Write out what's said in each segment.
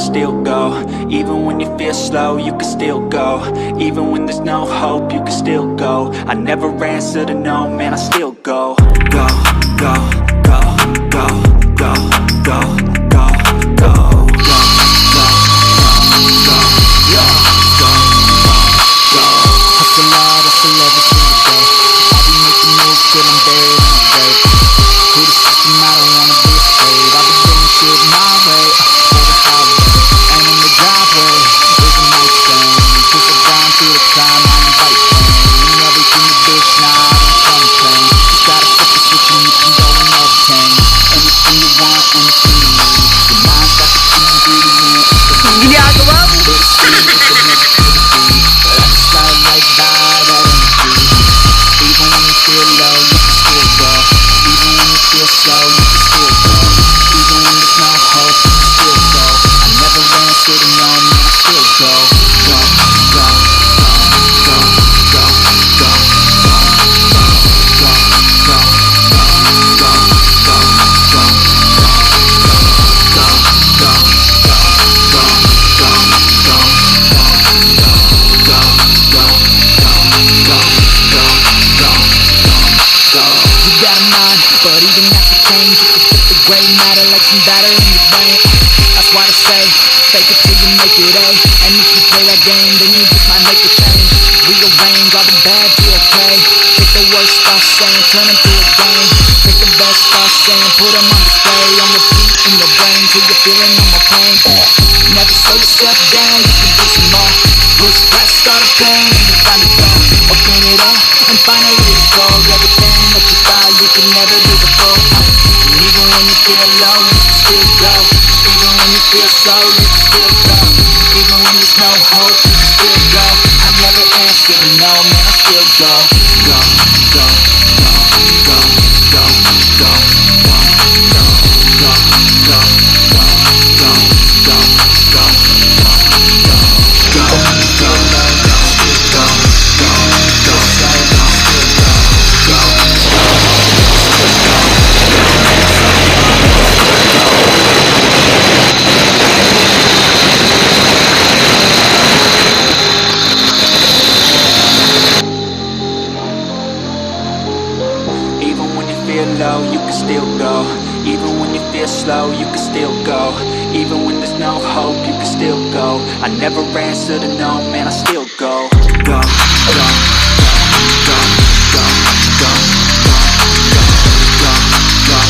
still go. Even when you feel slow, you can still go. Even when there's no hope, you can still go. I never answer to no, man, I still go. Go, go, go, go, go, go, go, go, go, go, go, go, go, go. Hustle hard, hustle every single day. I'll be making moves till I'm buried in my grave. To the system, I don't wanna be a slave. I've been doing shit my way, for the highway. And in the driveway is a nice thing, 'cause I've gone through the climb, I invite pain. And everything you bitch, nah, I don't complain. Just gotta flip the switch and you can go and obtain anything you want, anything you need. Your mind's got the key ingredient, it's the Ginagawa mo? but it's seen with the negativity. But I just slide right by that energy. Even when you feel low, you can still go. Even when you feel slow, you can still go. Even when there's no hope, you can still go. I never answer to no, man, I still go. Go, go, go, go, go, go, go, go, go, go, go, go, go, go, go, go, You got a mind, but even that could change. You can flip the gray matter like some batter in your brain. That's why they say, fake it till you make it A. And if you play that game, then you just might make a change. Rearrange all the bad to okay. Take the worst thoughts saying, turn them to a game. Take the best thoughts saying, put them on display. On repeat in your brain till you're feeling no more pain. Never slow yourself down, you can do some more. Push past all the pain and you find the door. Open it up and finally explode everything that you thought you could never do before. And even when you feel low, you can still go. Even when you feel slow, you can still go. Even when there's no hope, you can still go. I never answer to no, man, I still go. Go, go, go, go, go, go, go, go, go, go, go, go, go, go, go, go, Even when you feel low, you can still go. Even when you feel slow, you can still go. Even when there's no hope, you can still go. I never answer to no, man, I still go. Go, go, go, go, go, go, go, go, go, go,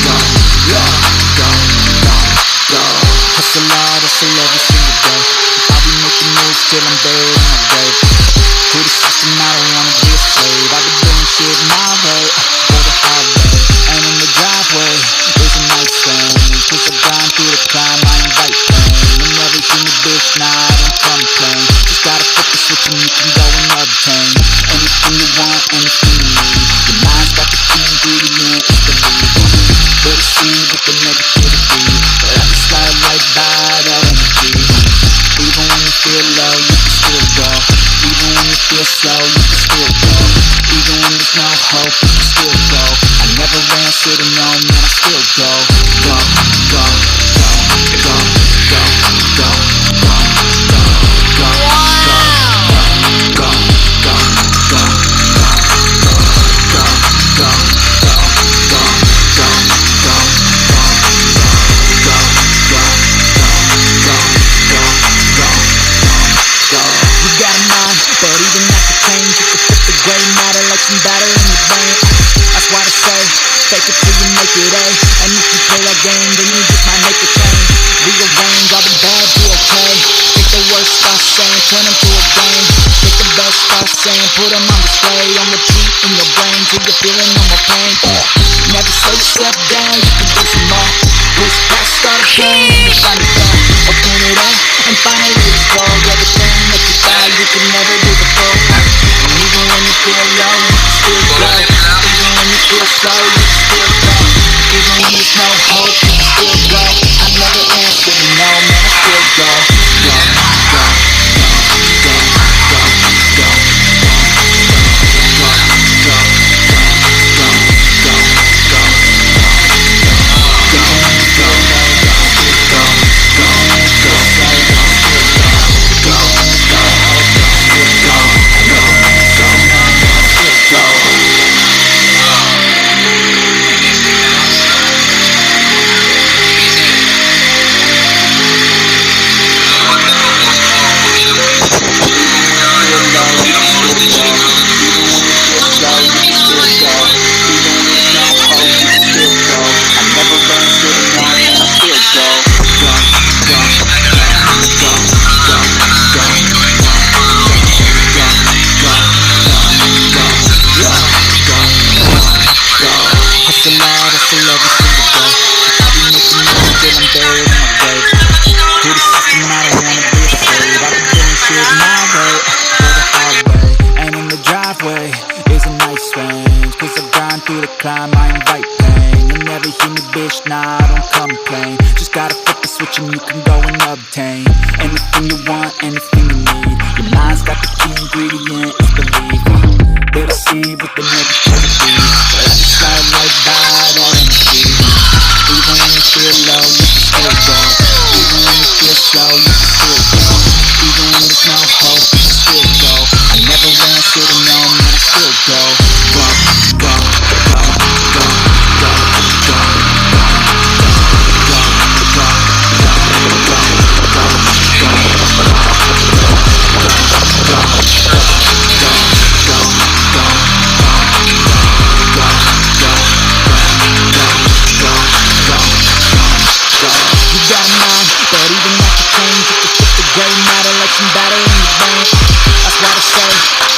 go, go, go, go. Hustle hard, hustle every single day. I'll be making moves till I'm buried in my grave. To the system, I don't wanna be a slave. I've been doing shit my way, for the highway. And in the driveway is a nice thing, 'cause I've gone through the climb, I invite pain. And everything you bitch, nah, I don't complain. Just gotta flip the switch and you can go and obtain anything you want, anything you need. Your mind's got the key ingredient, it's the lead. But it's seen with the negativity. But I just slide right by that energy. Even when you feel low, you can still go. Even when you feel slow, you can still go. Even when there's no hope, you can still go. I never answer to no, man, I still go. Go, go, go, go, go, go, go, go, go, go, go, go, go, go, go, You got a mind, but even that could change. You can flip the gray matter like some batter in your brain. That's why they say, fake it till you make it A. And if you play that game, then you just might make a change. Rearrange all the bad to okay. Take the worst thoughts saying, turn them to a game. Take the best thoughts saying, put them on display. On repeat in your brain till you're feeling no more pain. Never slow yourself down, you can do some more. Push past all the pain and you find the door. Open it up and finally explode everything that you thought you could never do before. And even when you feel low, you can still go. Even when you feel slow, you can still go. Even when there's no hope, you can still go. I never answer to no, man, I still go. Go, go, go, go, go, go, go, go, go, go, go, go, go, go, go, go, go, go, go. bitch, nah, I don't complain. Just gotta flip the switch and you can go and obtain anything you want, anything you need. Your mind's got the key ingredient, it's belief. Better see with the negativity. Let it slide right by that energy. Even when you feel low, you can still go. Even when you feel slow, you can still go. Even when there's no hope, you can still go. I never ran, should've known, man, I still go. Go, go, go, go, go, go,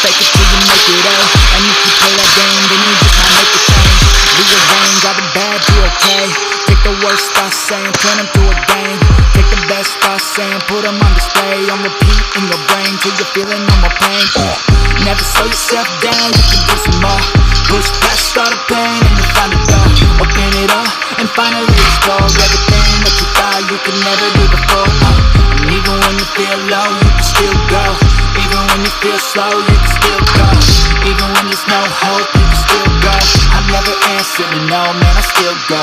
fake it till you make it A. And if you play that game, then you just might make a change. Rearrange all the bad to okay. Take the worst thoughts saying, turn them to a game. Take the best thoughts saying, put them on display. On repeat in your brain till you're feeling no more pain. Never slow yourself down, you can do some more. Push past all the pain and you find a door. Open it up and finally explore everything that you thought you could never do before. And even when you feel low, you can still go. Even when you feel slow, you can still go. Even when there's no hope, you can still go. I never answer to no, man, I still go.